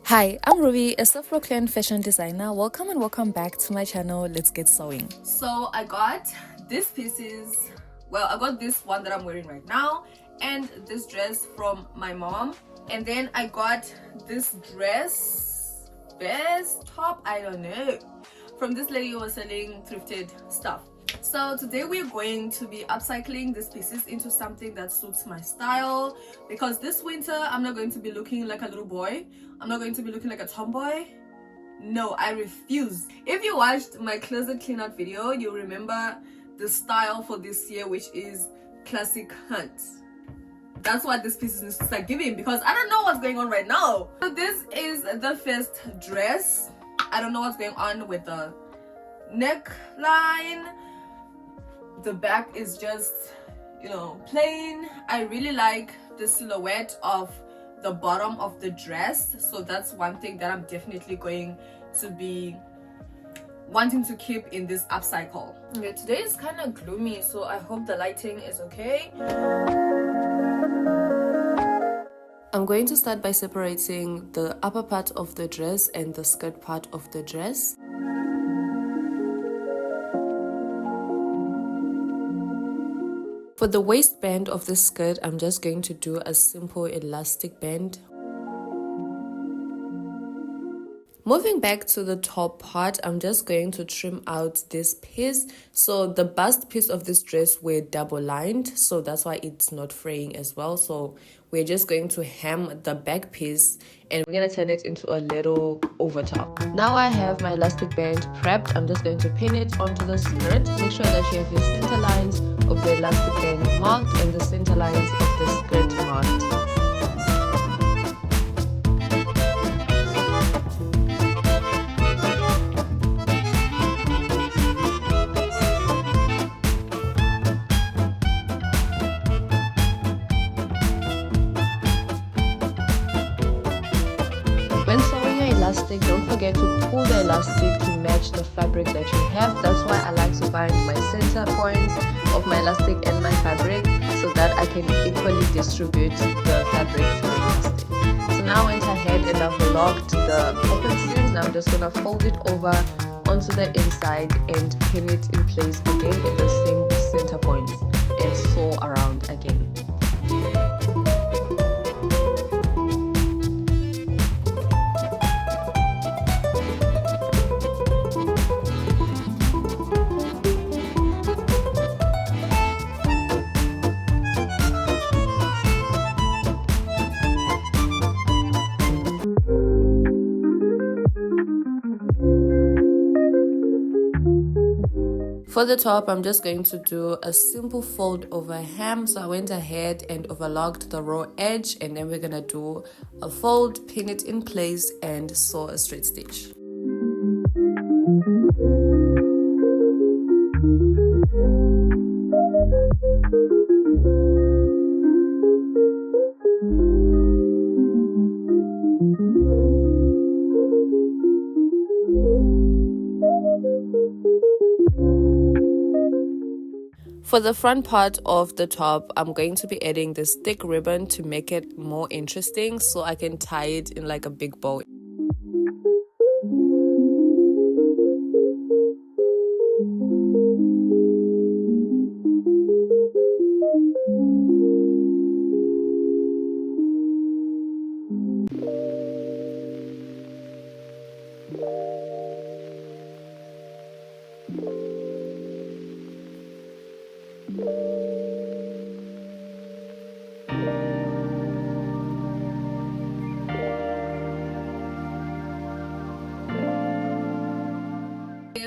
Hi, I'm Ruby, a self-proclaimed fashion designer. Welcome and welcome back to my channel. Let's get sewing. So I got these pieces, well, I got this one that I'm wearing right now and this dress from my mom, and then I got this dress, vest, top, I don't know, from this lady who was selling thrifted stuff. So today we're going to be upcycling these pieces into something that suits my style, because this winter I'm not going to be looking like a little boy. I'm not going to be looking like a tomboy. No, I refuse. If you watched my closet clean out video, you'll remember the style for this year, which is classic hunt. That's what this piece is to start giving, because I don't know what's going on right now. So this is the first dress. I don't know what's going on with the neckline. The back is just, plain. I really like the silhouette of the bottom of the dress, so that's one thing that I'm definitely going to be wanting to keep in this upcycle. Okay, today is kind of gloomy, so I hope the lighting is okay. I'm going to start by separating the upper part of the dress and the skirt part of the dress. For the waistband of the skirt, I'm just going to do a simple elastic band. Moving back to the top part, I'm just going to trim out this piece. So the bust piece of this dress were double lined, so that's why it's not fraying as well. So we're just going to hem the back piece and we're going to turn it into a little over top. Now I have my elastic band prepped. I'm just going to pin it onto the skirt. Make sure that you have your center lines of the elastic band marked and the center lines of the skirt marked. When sewing your elastic, don't forget to pull the elastic to match the fabric that you have. That's why I like to find my center points of my elastic and my fabric, so that I can equally distribute the fabric to the elastic. So now I went ahead and I've locked the open seams. Now I'm just going to fold it over onto the inside and pin it in place again at the same center points and sew around again. For the top, I'm just going to do a simple fold over hem. So I went ahead and overlocked the raw edge, and then we're gonna do a fold, pin it in place, and sew a straight stitch. For the front part of the top, I'm going to be adding this thick ribbon to make it more interesting, so I can tie it in like a big bow.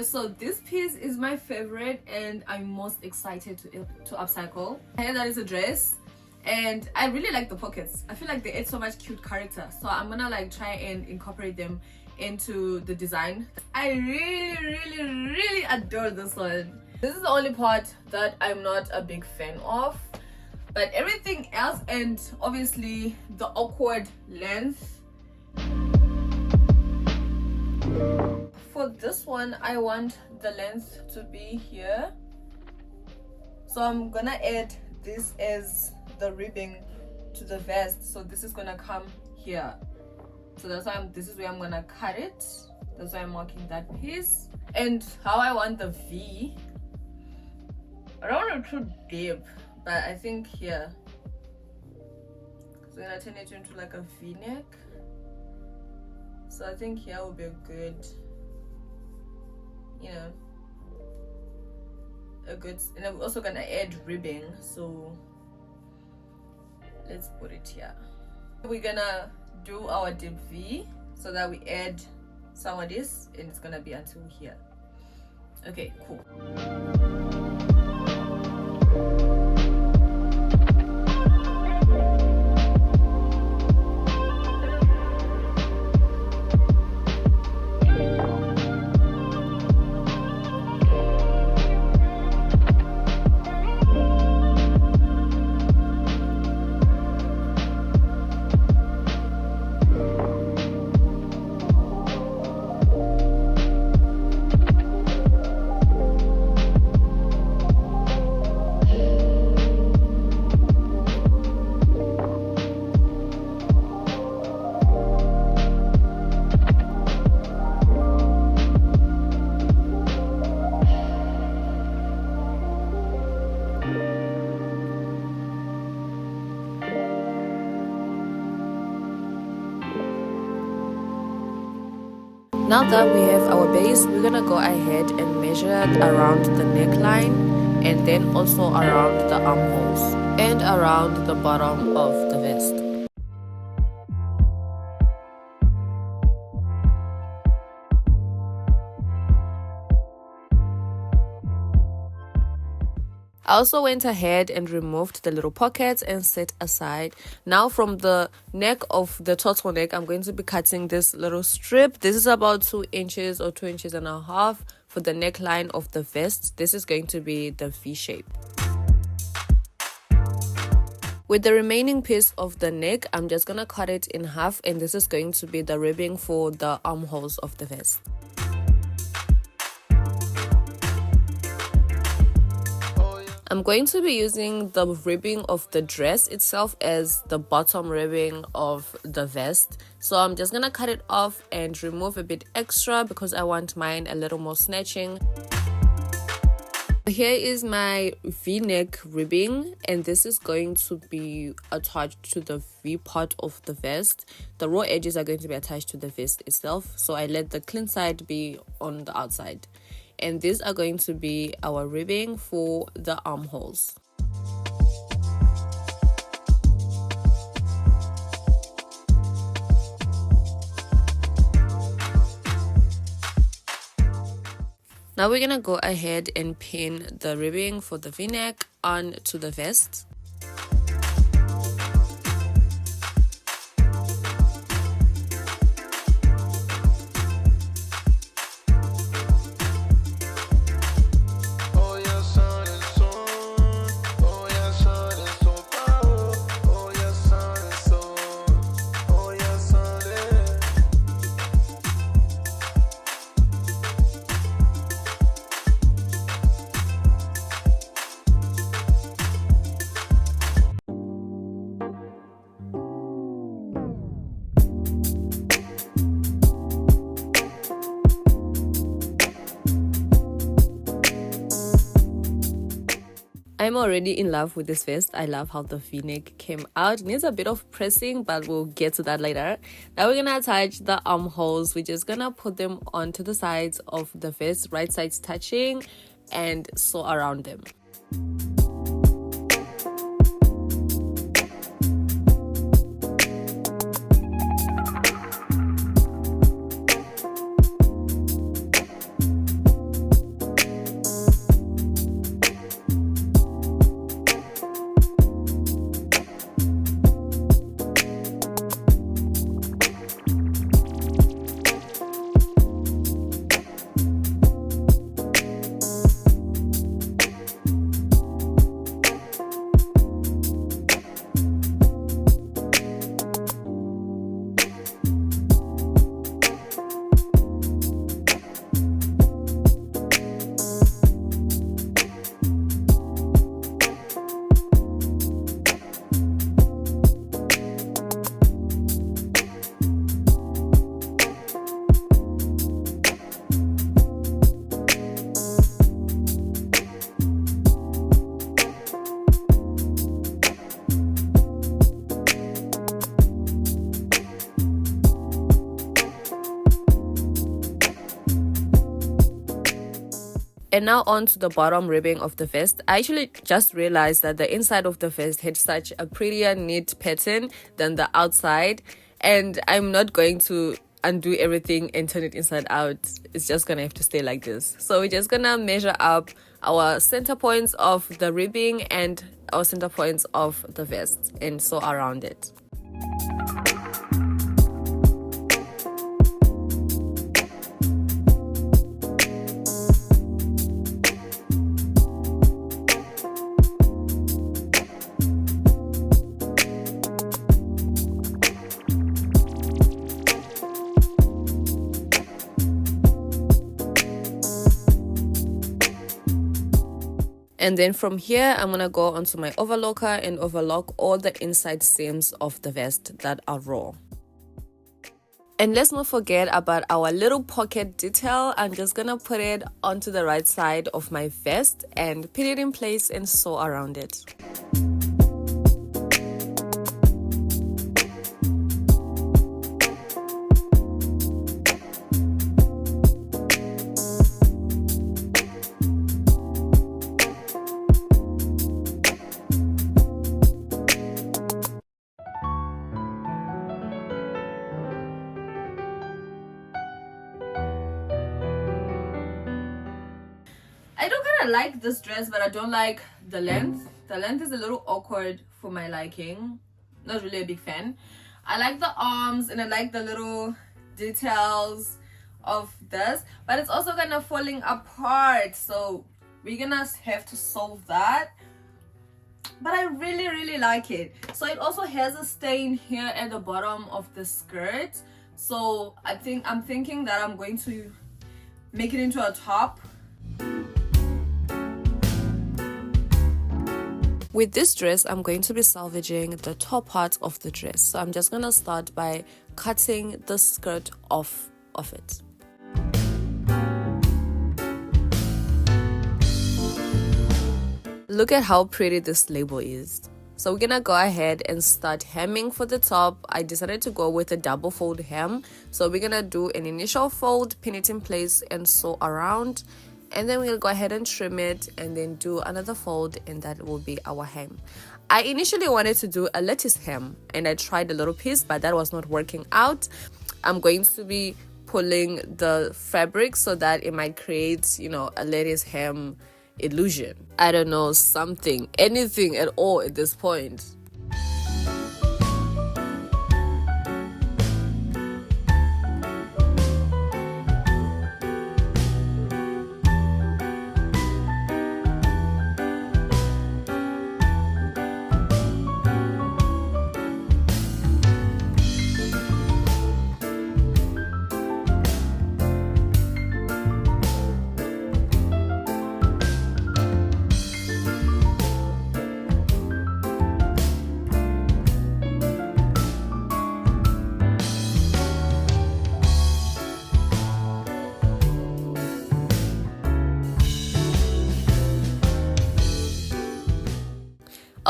So this piece is my favorite and I'm most excited to upcycle. And that is a dress, and I really like the pockets. I feel like they add so much cute character, so I'm gonna like try and incorporate them into the design. I really adore this one. This is the only part that I'm not a big fan of, but everything else, and obviously the awkward length. For this one, I want the length to be here, so I'm gonna add this as the ribbing to the vest. So this is gonna come here. So that's why this is where I'm gonna cut it. That's why I'm marking that piece. And how I want the V, I don't want to too deep, but I think here, because we're gonna turn it into like a V-neck. So I think here will be a good, you know, and I'm also gonna add ribbing, so let's put it here. We're gonna do our deep V so that we add some of this, and it's gonna be until here. Okay, cool. Now that we have our base, we're gonna go ahead and measure around the neckline and then also around the armholes and around the bottom of the vest. I also went ahead and removed the little pockets and set aside. Now from the neck of the turtleneck, I'm going to be cutting this little strip. This is about 2 inches or 2.5 inches for the neckline of the vest. This is going to be the V shape. With the remaining piece of the neck, I'm just going to cut it in half, and this is going to be the ribbing for the armholes of the vest. I'm going to be using the ribbing of the dress itself as the bottom ribbing of the vest. So I'm just going to cut it off and remove a bit extra because I want mine a little more snatching. Here is my V-neck ribbing, and this is going to be attached to the V part of the vest. The raw edges are going to be attached to the vest itself, so I let the clean side be on the outside. And these are going to be our ribbing for the armholes. Now we're gonna go ahead and pin the ribbing for the V-neck onto the vest. I'm already in love with this vest. I love how the V-neck came out. It needs a bit of pressing, but we'll get to that later. Now we're gonna attach the armholes. We're just gonna put them onto the sides of the vest, right sides touching, and sew around them. And now on to the bottom ribbing of the vest. I actually just realized that the inside of the vest had such a prettier neat pattern than the outside, and I'm not going to undo everything and turn it inside out. It's just gonna have to stay like this. So we're just gonna measure up our center points of the ribbing and our center points of the vest and sew around it. And then from here, I'm going to go onto my overlocker and overlock all the inside seams of the vest that are raw. And let's not forget about our little pocket detail. I'm just going to put it onto the right side of my vest and pin it in place and sew around it. I do kind of like this dress, but I don't like the length. The length is a little awkward for my liking. Not really a big fan. I like the arms and I like the little details of this, but it's also kind of falling apart, so we're gonna have to solve that. But I really like it. So it also has a stain here at the bottom of the skirt, so I'm thinking that I'm going to make it into a top. With this dress, I'm going to be salvaging the top part of the dress. So I'm just going to start by cutting the skirt off of it. Look at how pretty this label is. So we're going to go ahead and start hemming for the top. I decided to go with a double fold hem. So we're going to do an initial fold, pin it in place and sew around. And then we'll go ahead and trim it and then do another fold, and that will be our hem. I initially wanted to do a lettuce hem and I tried a little piece, but that was not working out. I'm going to be pulling the fabric so that it might create, a lettuce hem illusion. I don't know, anything at all at this point.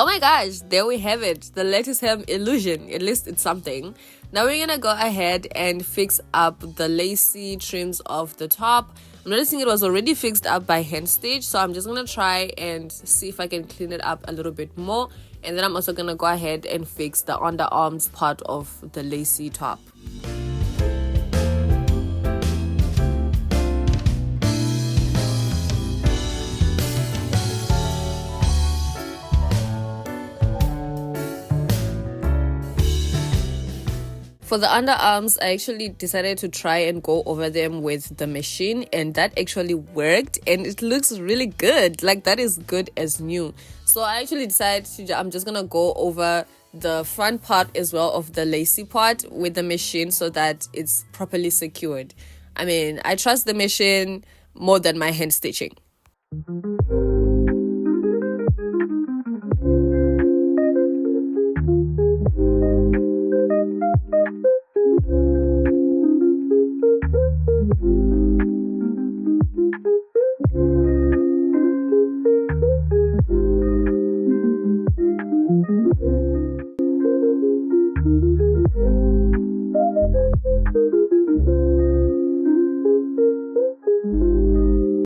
Oh my gosh, there we have it, the lettuce hem illusion. At least it's something. Now we're gonna go ahead and fix up the lacy trims of the top. I'm noticing it was already fixed up by hand stitch, so I'm just gonna try and see if I can clean it up a little bit more. And then I'm also gonna go ahead and fix the underarms part of the lacy top. For the underarms, I actually decided to try and go over them with the machine, and that actually worked and it looks really good. Like, that is good as new. So I actually decided I'm just gonna go over the front part as well of the lacy part with the machine so that it's properly secured. I mean, I trust the machine more than my hand stitching.